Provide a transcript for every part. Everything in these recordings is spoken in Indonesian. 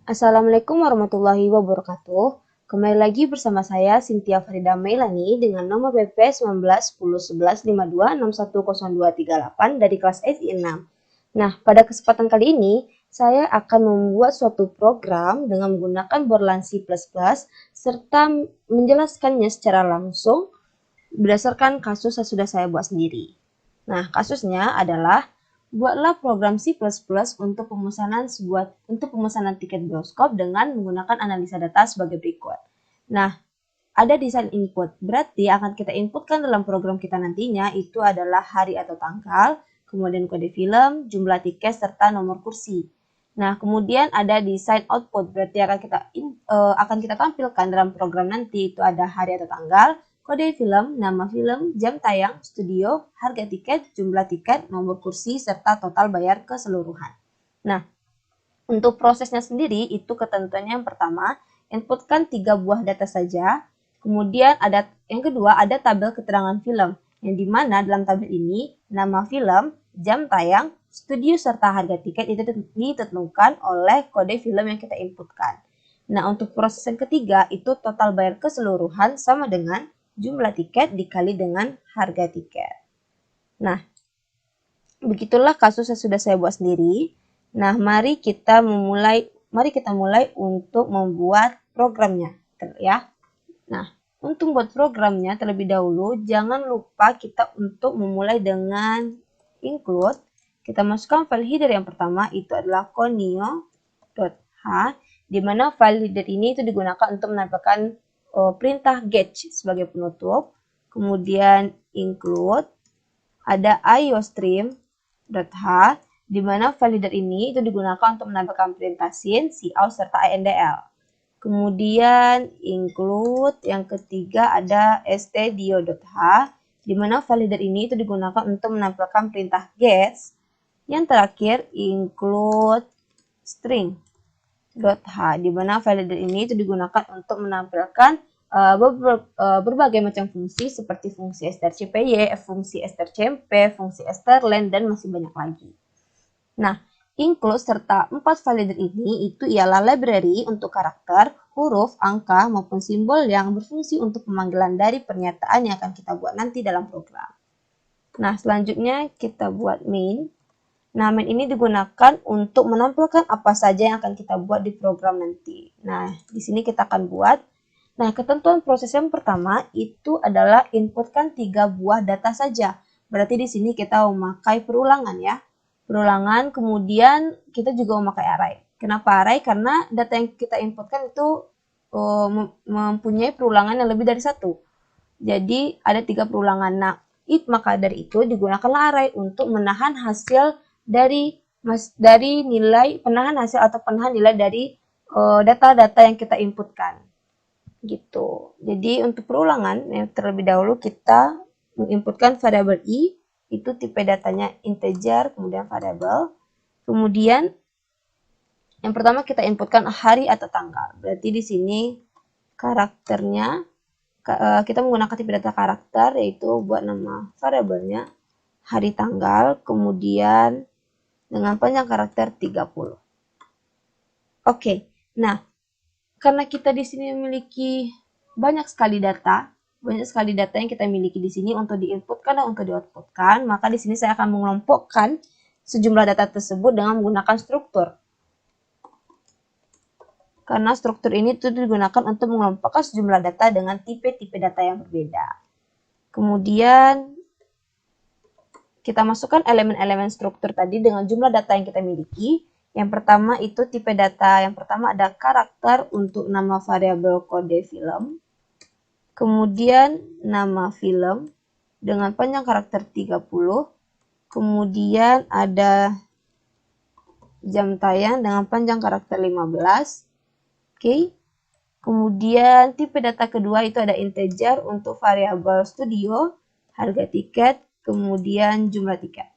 Assalamualaikum warahmatullahi wabarakatuh. Kembali lagi bersama saya Cynthia Farida Meilani dengan nomor BP 19 10 11 52 610238 dari kelas SI6. Nah, pada kesempatan kali ini saya akan membuat suatu program dengan menggunakan Borland C++ serta menjelaskannya secara langsung berdasarkan kasus yang sudah saya buat sendiri. Nah, kasusnya adalah buatlah program C++ untuk pemesanan tiket bioskop dengan menggunakan analisa data sebagai berikut. Nah, ada desain input. Berarti akan kita inputkan dalam program kita nantinya itu adalah hari atau tanggal, kemudian kode film, jumlah tiket serta nomor kursi. Nah, kemudian ada desain output. Berarti akan kita tampilkan dalam program nanti itu ada hari atau tanggal, kode film, nama film, jam tayang, studio, harga tiket, jumlah tiket, nomor kursi, serta total bayar keseluruhan. Nah, untuk prosesnya sendiri itu ketentuannya yang pertama, inputkan 3 buah data saja. Kemudian yang kedua ada tabel keterangan film, yang dimana dalam tabel ini nama film, jam tayang, studio serta harga tiket itu ditentukan oleh kode film yang kita inputkan. Nah, untuk proses yang ketiga itu total bayar keseluruhan sama dengan jumlah tiket dikali dengan harga tiket. Nah, begitulah kasus yang sudah saya buat sendiri. Nah, mari kita mulai untuk membuat programnya, ya. Nah, untuk membuat programnya terlebih dahulu, jangan lupa kita untuk memulai dengan include. Kita masukkan file header yang pertama, itu adalah conio.h, di mana file header ini itu digunakan untuk menampilkan perintah get sebagai penutup. Kemudian include, ada iostream.h, di mana file header ini itu digunakan untuk menampilkan perintah sin, cout, serta indl. Kemudian include yang ketiga ada stdio.h, di mana file header ini itu digunakan untuk menampilkan perintah get. Yang terakhir include string.h, di mana file header ini itu digunakan untuk menampilkan berbagai macam fungsi seperti fungsi strcpy, fungsi strcmp, fungsi strlen, dan masih banyak lagi. Nah, include serta 4 file header ini itu ialah library untuk karakter, huruf, angka, maupun simbol yang berfungsi untuk pemanggilan dari pernyataan yang akan kita buat nanti dalam program. Nah, selanjutnya kita buat main. Nah, main ini digunakan untuk menampilkan apa saja yang akan kita buat di program nanti. Nah, di sini kita akan buat. Nah, ketentuan proses yang pertama itu adalah inputkan 3 buah data saja. Berarti di sini kita memakai perulangan ya. Perulangan, kemudian kita juga memakai array. Kenapa array? Karena data yang kita inputkan itu mempunyai perulangan yang lebih dari 1. Jadi ada 3 perulangan. Nah, maka dari itu digunakanlah array untuk menahan hasil dari penahan hasil atau penahan nilai dari data-data yang kita inputkan. Gitu. Jadi untuk perulangan yang terlebih dahulu kita menginputkan variabel i, itu tipe datanya integer, kemudian variabel. Kemudian yang pertama kita inputkan hari atau tanggal. Berarti di sini karakternya kita menggunakan tipe data karakter, yaitu buat nama variabelnya hari tanggal, kemudian dengan panjang karakter 30. Oke. Nah, karena kita di sini memiliki banyak sekali data yang kita miliki di sini untuk diinputkan dan untuk dioutputkan, maka di sini saya akan mengelompokkan sejumlah data tersebut dengan menggunakan struktur. Karena struktur ini itu digunakan untuk mengelompokkan sejumlah data dengan tipe-tipe data yang berbeda. Kemudian kita masukkan elemen-elemen struktur tadi dengan jumlah data yang kita miliki. Yang pertama itu tipe data, yang pertama ada karakter untuk nama variabel kode film. Kemudian nama film dengan panjang karakter 30. Kemudian ada jam tayang dengan panjang karakter 15. Oke. Kemudian tipe data kedua itu ada integer untuk variabel studio, harga tiket, kemudian jumlah tiket.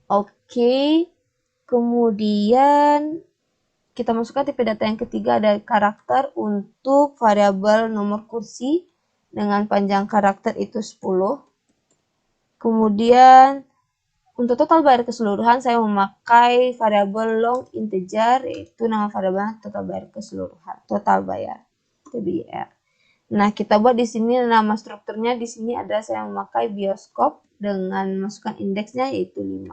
Oke, kemudian kita masukkan tipe data yang ketiga ada karakter untuk variabel nomor kursi dengan panjang karakter itu 10. Kemudian Untuk total bayar keseluruhan, saya memakai variabel long integer, yaitu nama variabelnya total bayar keseluruhan, total bayar, TBR. Nah, kita buat di sini nama strukturnya, di sini ada saya memakai bioskop dengan masukkan indeksnya yaitu 5.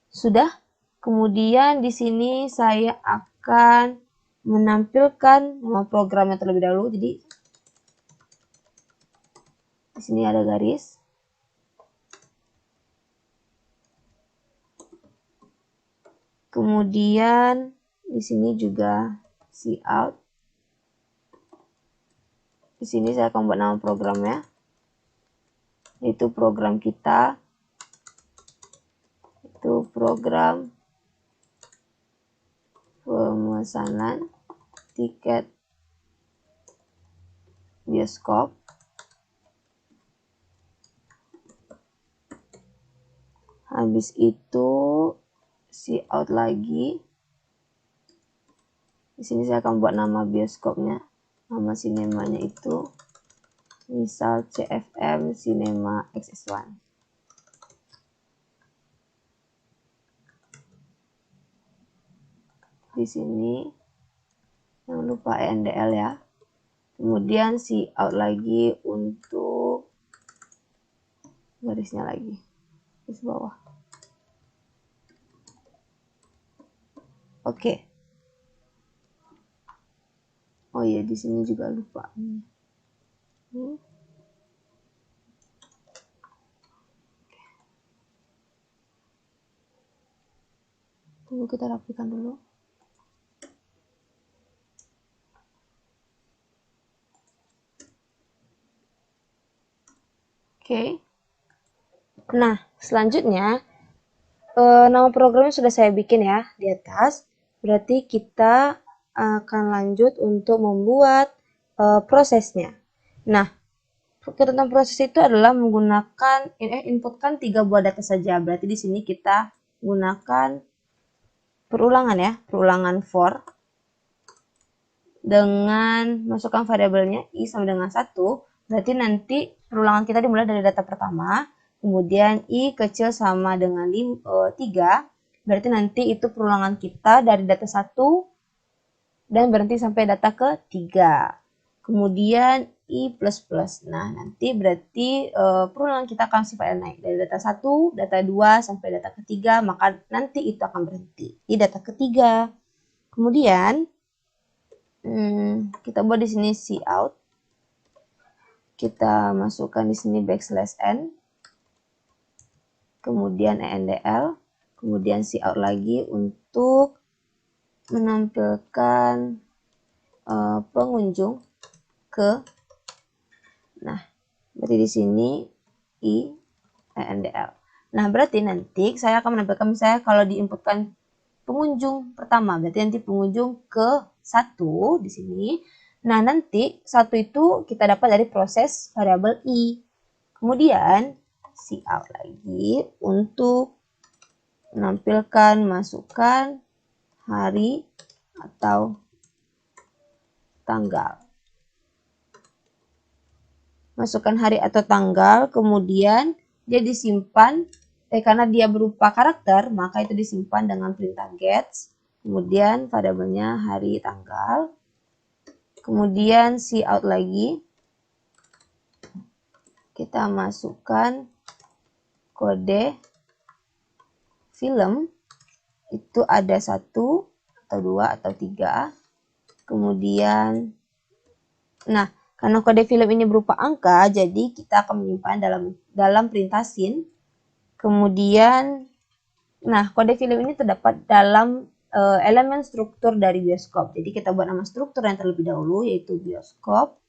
Sudah. Kemudian di sini saya akan menampilkan nama programnya terlebih dahulu. Jadi di sini ada garis. Kemudian di sini juga cout. Di sini saya akan buat nama programnya, yaitu program kita, itu program pemesanan tiket bioskop. Habis itu cout lagi. Di sini saya akan buat nama bioskopnya, nama sinemanya itu misal CFM Cinema XS1. Di sini jangan lupa ENDL ya. Kemudian cout lagi untuk garisnya lagi di bawah. Oke. Oh iya, di sini juga lupa. Tunggu, kita rapikan dulu. Oke. Nah, selanjutnya nama programnya sudah saya bikin ya di atas. Berarti kita akan lanjut untuk membuat prosesnya. Nah, tentang proses itu adalah menggunakan inputkan 3 buah data saja. Berarti di sini kita gunakan perulangan ya, perulangan for dengan masukkan variabelnya i sama dengan 1. Berarti nanti perulangan kita dimulai dari data pertama, kemudian i kecil sama dengan 3. Berarti nanti itu perulangan kita dari data 1 dan berhenti sampai data ke-3. Kemudian i plus plus. Nah, nanti berarti perulangan kita akan sifatnya naik dari data 1, data 2 sampai data ke-3, maka nanti itu akan berhenti di data ke-3. Kemudian kita buat di sini cout. Kita masukkan di sini \n, kemudian ENDL, kemudian cout lagi untuk menampilkan pengunjung ke. Nah, berarti di sini i ENDL. Nah, berarti nanti saya akan menampilkan misalnya kalau diinputkan pengunjung pertama, berarti nanti pengunjung ke 1 di sini. Nah, nanti 1 itu kita dapat dari proses variabel i. Kemudian cout lagi untuk menampilkan masukkan hari atau tanggal. Masukkan hari atau tanggal, kemudian dia disimpan, karena dia berupa karakter, maka itu disimpan dengan perintah gets. Kemudian variabelnya hari tanggal. Kemudian cout lagi. Kita masukkan kode film. Itu ada 1 atau 2 atau 3. Kemudian, nah, karena kode film ini berupa angka, jadi kita akan menyimpan dalam perintah sin. Kemudian, nah, kode film ini terdapat dalam elemen struktur dari bioskop. Jadi kita buat nama struktur yang terlebih dahulu, yaitu bioskop.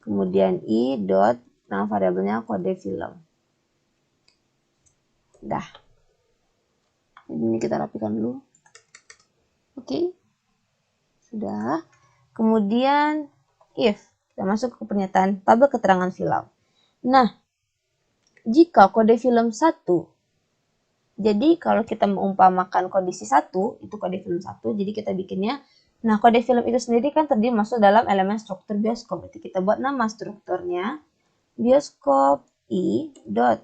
Kemudian i dot, nama variabelnya kode film. Dah. Ini kita rapikan dulu. Oke. Sudah. Kemudian if. Kita masuk ke pernyataan tabel keterangan film. Nah, jika kode film 1, jadi kalau kita mengumpamakan kondisi 1, itu kode film 1, jadi kita bikinnya, nah kode film itu sendiri kan terdiri masuk dalam elemen struktur bioskop. Berarti kita buat nama strukturnya bioskop i dot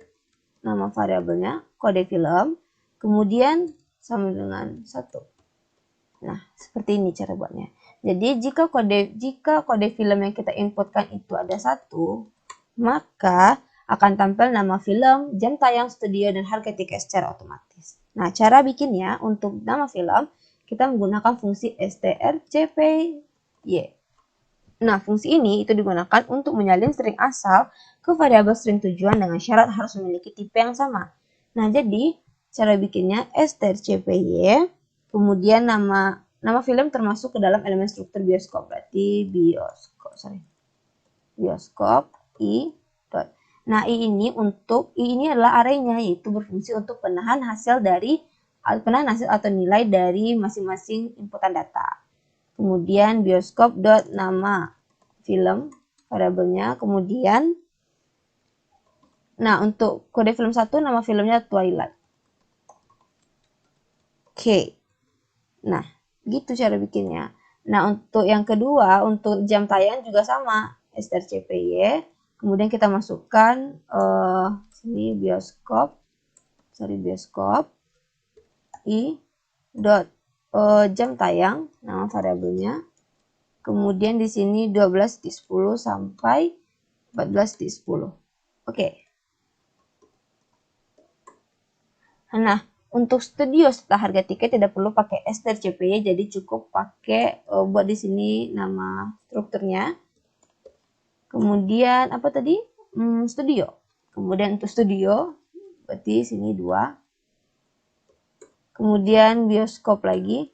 nama variabelnya kode film, kemudian sama dengan 1. Nah, seperti ini cara buatnya. Jadi jika kode film yang kita inputkan itu ada 1, maka akan tampil nama film, jam tayang studio, dan harga tiket secara otomatis. Nah, cara bikinnya untuk nama film, kita menggunakan fungsi strcpy. Nah, fungsi ini itu digunakan untuk menyalin string asal ke variabel string tujuan dengan syarat harus memiliki tipe yang sama. Nah, jadi cara bikinnya strcpy, kemudian nama film termasuk ke dalam elemen struktur bioskop, berarti bioskop i dot. Nah, i ini adalah arraynya, yaitu berfungsi untuk penahan hasil atau nilai dari masing-masing inputan data. Kemudian bioskop dot nama film variabelnya, kemudian untuk kode film 1 nama filmnya Twilight. Oke. Nah, gitu cara bikinnya. Nah, untuk yang kedua, untuk jam tayang juga sama, strcpy. Kemudian kita masukkan sini bioskop i dot jam tayang, nama variabelnya. Kemudian di sini 12.10 sampai 14.10. Oke. Nah, untuk studio setelah harga tiket tidak perlu pakai strcpy, jadi cukup pakai buat di sini nama strukturnya. Kemudian apa tadi? Studio. Kemudian untuk studio berarti sini 2. Kemudian bioskop lagi.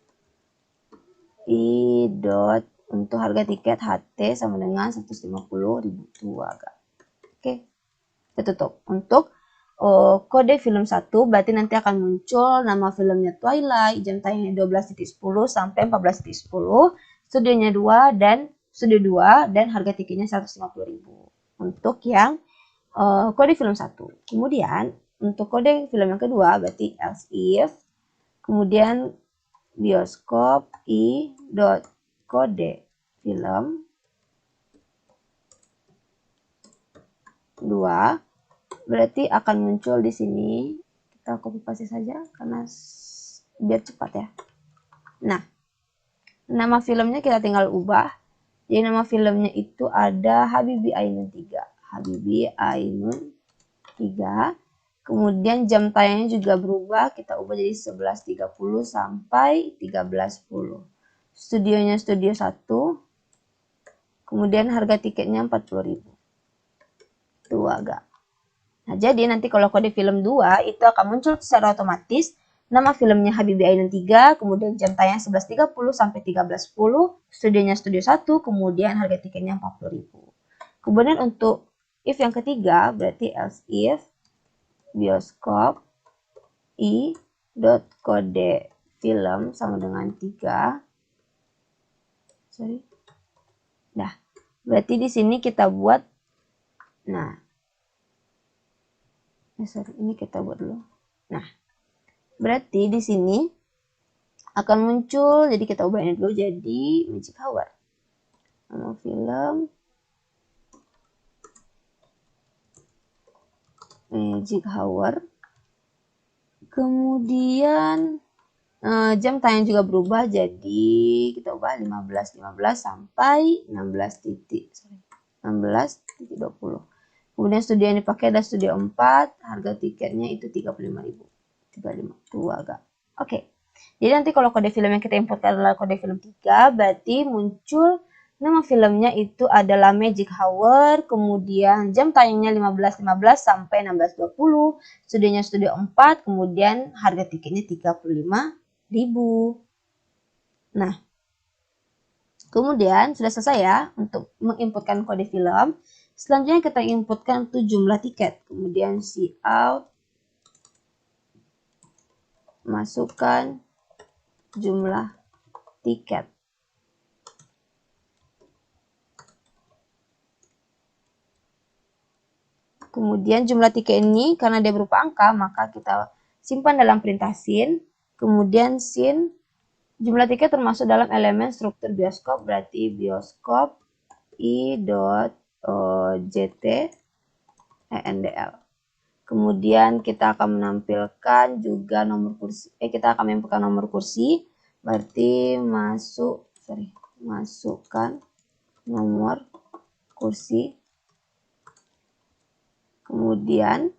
I dot untuk harga tiket HT sama dengan 150.000 agak. Oke. Kita tutup. Untuk kode film 1 berarti nanti akan muncul nama filmnya Twilight, jam tayangnya 12.10 sampai 14.10, studionya 2 dan harga tiketnya 150.000 untuk yang kode film 1. Kemudian untuk kode film yang kedua berarti else if, kemudian bioskop i dot kode film 2 berarti akan muncul di sini. Kita copy paste saja karena biar cepat ya. Nah, nama filmnya kita tinggal ubah. Jadi nama filmnya itu ada Habibie Ainun 3. Kemudian jam tayangnya juga berubah, kita ubah jadi 11.30 sampai 13.10. Studionya studio 1. Kemudian harga tiketnya 40.000. Itu agak. Nah, jadi nanti kalau kode film 2 itu akan muncul secara otomatis nama filmnya Habibie Ainun 3, kemudian jam tayang 11.30 sampai 13.10, studionya studio 1, kemudian harga tiketnya 40.000. Kemudian untuk if yang ketiga berarti else if bioskop i dot kode film sama dengan 3. Nah, berarti di sini kita buat ini kita buat dulu. Nah, berarti di sini akan muncul, jadi kita ubah ini dulu jadi Magic Hour. Nama film Magic Hour. Kemudian jam tayang juga berubah, jadi kita ubah 15.15 sampai 16.20. Kemudian studio yang dipakai adalah studio 4, harga tiketnya itu 35.000. 35 tuh agak. Oke. Jadi nanti kalau kode film yang kita inputkan adalah kode film 3, berarti muncul nama filmnya itu adalah Magic Hour, kemudian jam tayangnya 15.15 sampai 16.20, studionya studio 4, kemudian harga tiketnya 35.000. Nah, kemudian sudah selesai ya untuk menginputkan kode film. Selanjutnya kita inputkan tuh jumlah tiket, kemudian cout, masukkan jumlah tiket. Kemudian jumlah tiket ini karena dia berupa angka, maka kita simpan dalam perintah sin. Kemudian sin jumlah tiket termasuk dalam elemen struktur bioskop, berarti bioskop i dot jt endl. Kemudian kita akan menampilkan juga nomor kursi, kita akan menginputkan nomor kursi, berarti masukkan nomor kursi. Kemudian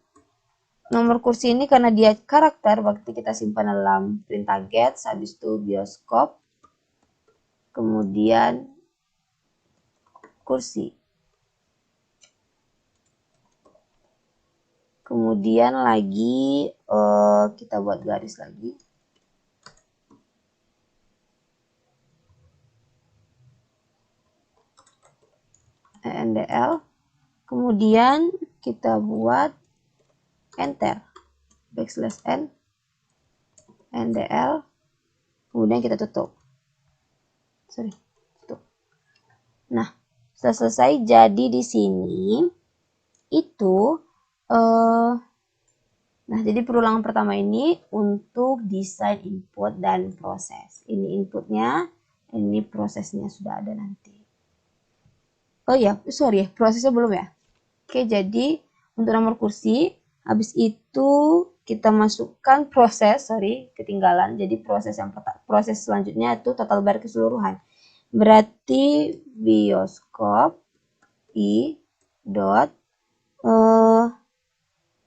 nomor kursi ini karena dia karakter, berarti kita simpan dalam print target, habis itu bioskop, kemudian kursi. Kemudian lagi kita buat garis lagi. ENDL. Kemudian kita buat enter. \n NDL. Kemudian kita tutup. Tutup. Nah, setelah selesai, jadi di sini itu nah, jadi perulangan pertama ini untuk desain input dan proses. Ini inputnya, ini prosesnya sudah ada nanti. Oh iya, sorry, prosesnya belum ya. Oke, jadi untuk nomor kursi, habis itu kita masukkan proses, ketinggalan. Jadi proses selanjutnya itu total bayar keseluruhan. Berarti bioskop i dot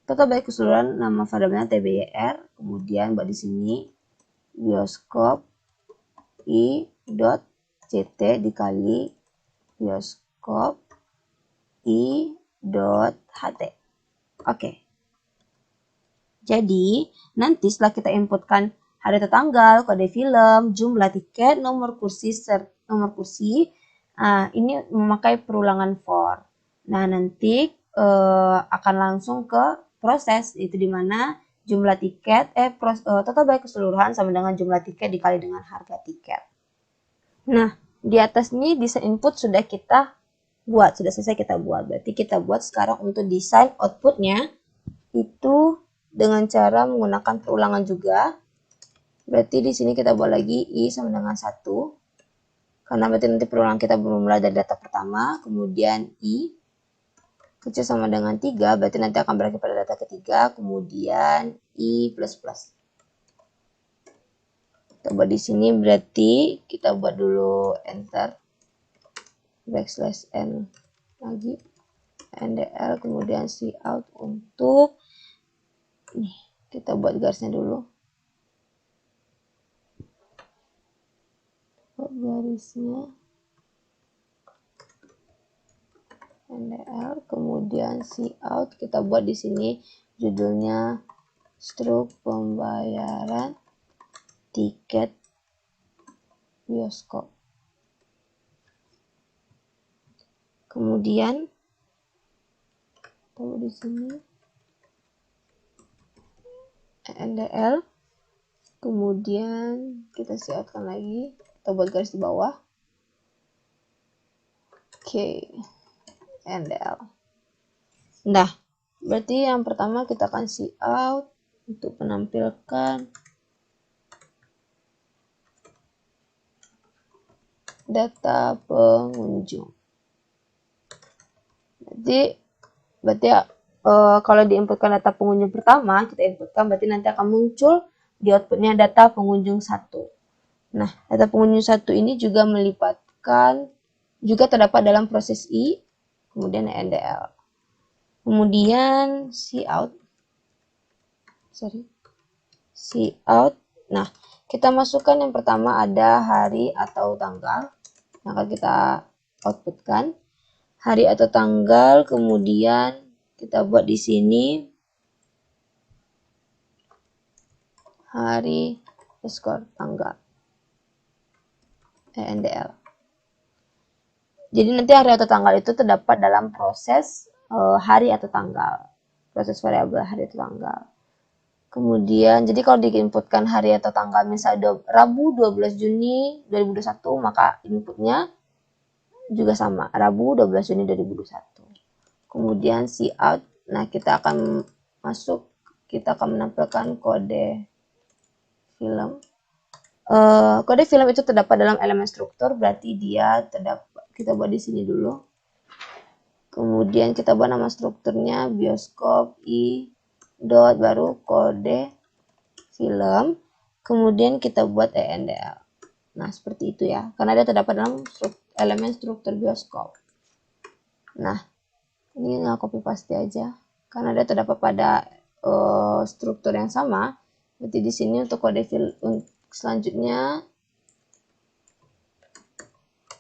total bayar keseluruhan, nama variabelnya tbyr, kemudian buat di sini bioskop i dot ct dikali bioskop i dot ht. Oke. Jadi nanti setelah kita inputkan hari atau tanggal, kode film, jumlah tiket, nomor kursi, ini memakai perulangan for. Nah, nanti akan langsung ke proses, itu dimana jumlah tiket, total bayar keseluruhan sama dengan jumlah tiket dikali dengan harga tiket. Nah, di atas ini desain input sudah kita buat, sudah selesai kita buat. Berarti kita buat sekarang untuk desain outputnya itu dengan cara menggunakan perulangan juga. Berarti di sini kita buat lagi i sama dengan 1. Karena berarti nanti perulangan kita bermula dari data pertama, kemudian i kecil sama dengan 3, berarti nanti akan berakhir pada data ketiga, kemudian i plus plus. Kita buat di sini, berarti kita buat dulu enter, \n lagi, ndl, kemudian cout untuk, nih, kita buat garisnya dulu. Buat garisnya. NDL, kemudian cout, kita buat di sini judulnya struk pembayaran tiket bioskop. Kemudian kita buat di sini NDL, kemudian kita coutkan lagi, kita buat garis di bawah. Oke. NDL. Nah, berarti yang pertama kita akan cout untuk menampilkan data pengunjung. Berarti kalau diinputkan data pengunjung pertama, kita inputkan, berarti nanti akan muncul di outputnya data pengunjung 1. Nah, data pengunjung 1 ini juga juga terdapat dalam proses i, kemudian NDL. Kemudian cout. Nah, kita masukkan yang pertama ada hari atau tanggal yang akan kita outputkan. Hari atau tanggal, kemudian kita buat di sini hari tanggal. NDL. Jadi nanti hari atau tanggal itu terdapat dalam proses hari atau tanggal. Proses variabel hari atau tanggal. Kemudian, jadi kalau diinputkan hari atau tanggal misalnya Rabu 12 Juni 2021, maka inputnya juga sama, Rabu 12 Juni 2021. Kemudian cout, nah kita akan menampilkan kode film. Kode film itu terdapat dalam elemen struktur, berarti dia terdapat, kita buat di sini dulu. Kemudian kita buat nama strukturnya bioskop i dot baru kode film, kemudian kita buat ENDL. Nah, seperti itu ya, karena dia terdapat dalam elemen struktur bioskop. Nah, ini nggak copy paste aja, karena dia terdapat pada struktur yang sama. Berarti di sini untuk kode film selanjutnya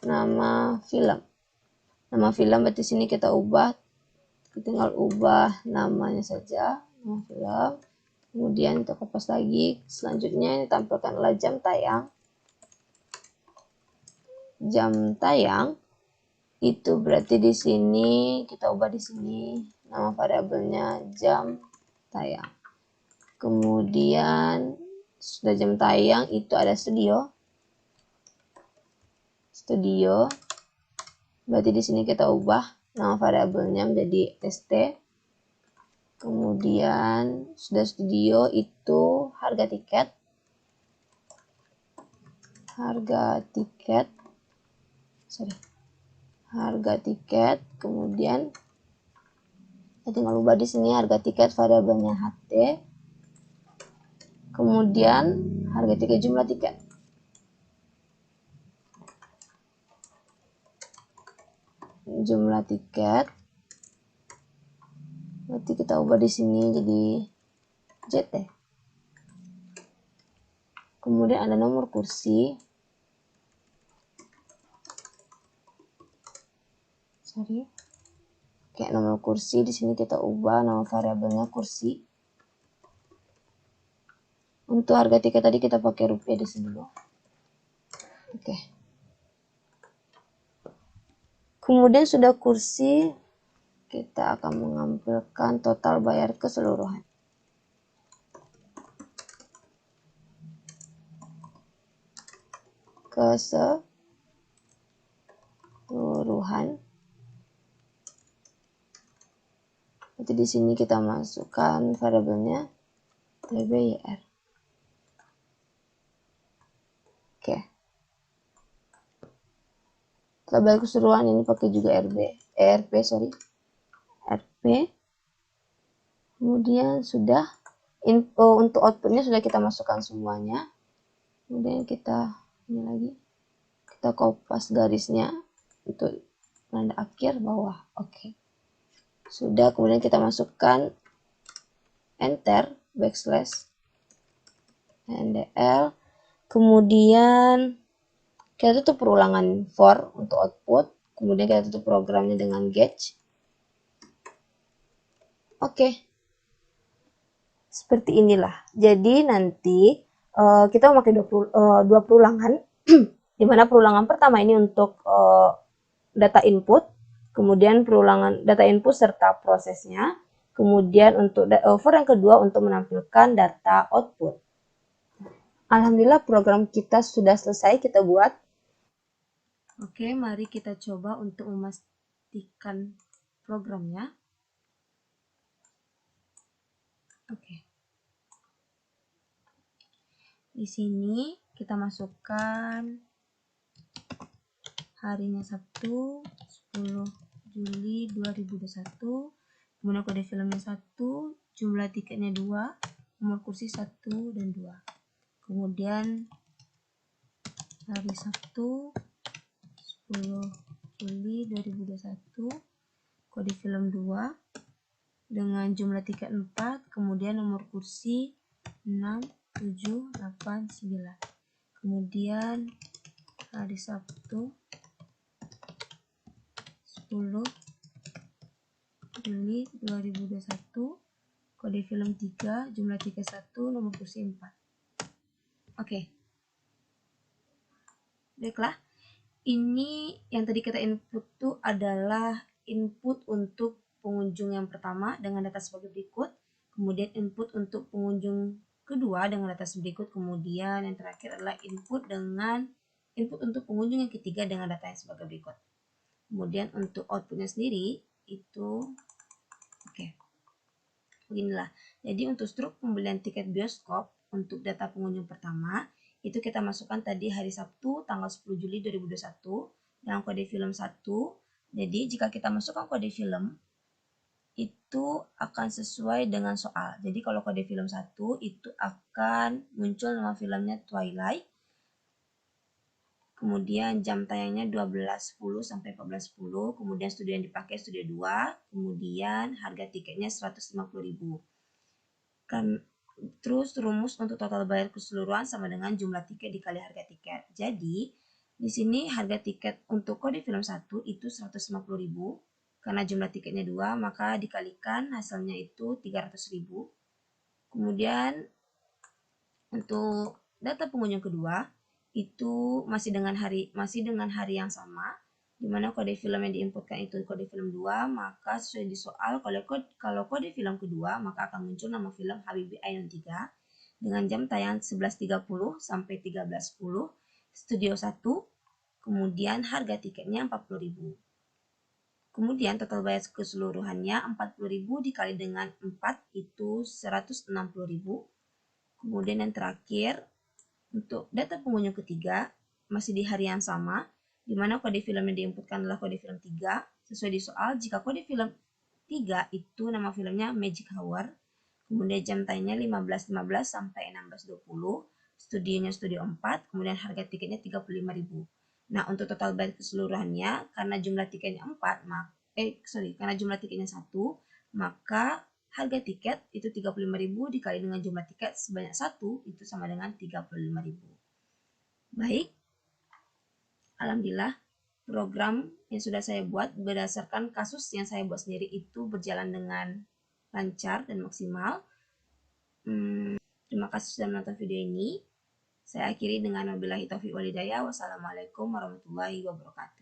nama film. Nama film berarti sini kita ubah, kita tinggal ubah namanya saja, nama film. Kemudian kita kopas lagi. Selanjutnya ditampilkan adalah jam tayang. Jam tayang itu berarti di sini kita ubah di sini nama variabelnya jam tayang. Kemudian sudah jam tayang itu ada studio. Studio berarti di sini kita ubah nama variabelnya menjadi st. Kemudian sudah studio itu harga tiket. Harga tiket, kemudian kita tinggal ubah di sini harga tiket variabelnya ht, kemudian harga tiket jumlah tiket. Jumlah tiket berarti kita ubah di sini jadi JT. Kemudian ada nomor kursi. Kayak nomor kursi di sini kita ubah nama variabelnya kursi. Untuk harga tiket tadi kita pakai rupiah di sini dulu. Oke. Kemudian sudah kursi, kita akan mengambilkan total bayar keseluruhan. Nanti di sini kita masukkan variabelnya TBYR. Oke. Setelah bayar keseluruhan ini pakai juga RP. Kemudian sudah untuk outputnya sudah kita masukkan semuanya. Kemudian kita ini lagi kita kopas garisnya untuk tanda akhir bawah. Oke. Sudah, kemudian kita masukkan enter backslash ndl, kemudian kita tutup perulangan for untuk output, kemudian kita tutup programnya dengan gauge. Oke. Seperti inilah. Jadi nanti kita memakai dua perulangan di mana perulangan pertama ini untuk data input, kemudian perulangan data input serta prosesnya, kemudian untuk for yang kedua untuk menampilkan data output. Alhamdulillah program kita sudah selesai kita buat. Oke, mari kita coba untuk memastikan programnya. Oke. Di sini kita masukkan harinya Sabtu 10 Juli 2021, kemudian kode filmnya 1, jumlah tiketnya 2, nomor kursi 1 dan 2. Kemudian hari Sabtu 10 Juli 2021, kode film 2 dengan jumlah tiket 4, kemudian nomor kursi 6, 7, 8, 9. Kemudian hari Sabtu 10 Juli 2021, kode film 3, jumlah tiket 1, nomor kursi 4. Oke. Baiklah. Ini yang tadi kita input tuh adalah input untuk pengunjung yang pertama dengan data sebagai berikut, kemudian input untuk pengunjung kedua dengan data berikut, kemudian yang terakhir adalah input untuk pengunjung yang ketiga dengan data yang sebagai berikut. Kemudian untuk outputnya sendiri itu beginilah. Jadi untuk struk pembelian tiket bioskop untuk data pengunjung pertama itu kita masukkan tadi hari Sabtu tanggal 10 Juli 2021 dengan kode film 1. Jadi jika kita masukkan kode film itu akan sesuai dengan soal. Jadi kalau kode film 1 itu akan muncul nama filmnya Twilight. Kemudian jam tayangnya 12.10 sampai 14.10. Kemudian studio yang dipakai studio 2. Kemudian harga tiketnya 150.000. Terus rumus untuk total bayar keseluruhan sama dengan jumlah tiket dikali harga tiket. Jadi di sini harga tiket untuk kode film 1 itu 150.000. Karena jumlah tiketnya 2, maka dikalikan hasilnya itu 300.000. Kemudian untuk data pengunjung kedua itu masih dengan hari yang sama, di mana kode film yang diinputkan itu kode film 2, maka sesuai di soal kalau kode film kedua maka akan muncul nama film Habibie Ainun 3 dengan jam tayang 11.30 sampai 13.10 studio 1, kemudian harga tiketnya 40.000. Kemudian total bayar keseluruhannya 40.000 dikali dengan 4 itu 160.000. Kemudian yang terakhir untuk data pengunjung ketiga masih di hari yang sama, di mana kode film yang diinputkan adalah kode film 3. Sesuai di soal, jika kode film 3 itu nama filmnya Magic Hour, kemudian jam tayangnya 15.15 sampai 16.20, studionya studio 4, kemudian harga tiketnya 35.000. Nah, untuk total bayar keseluruhannya, karena jumlah tiketnya 4, karena jumlah tiketnya 1, maka harga tiket itu 35.000 dikali dengan jumlah tiket sebanyak 1 itu sama dengan 35.000. Baik, alhamdulillah program yang sudah saya buat berdasarkan kasus yang saya buat sendiri itu berjalan dengan lancar dan maksimal. Terima kasih sudah menonton video ini. Saya akhiri dengan wabillahi taufiq wal hidayah. Wassalamualaikum warahmatullahi wabarakatuh.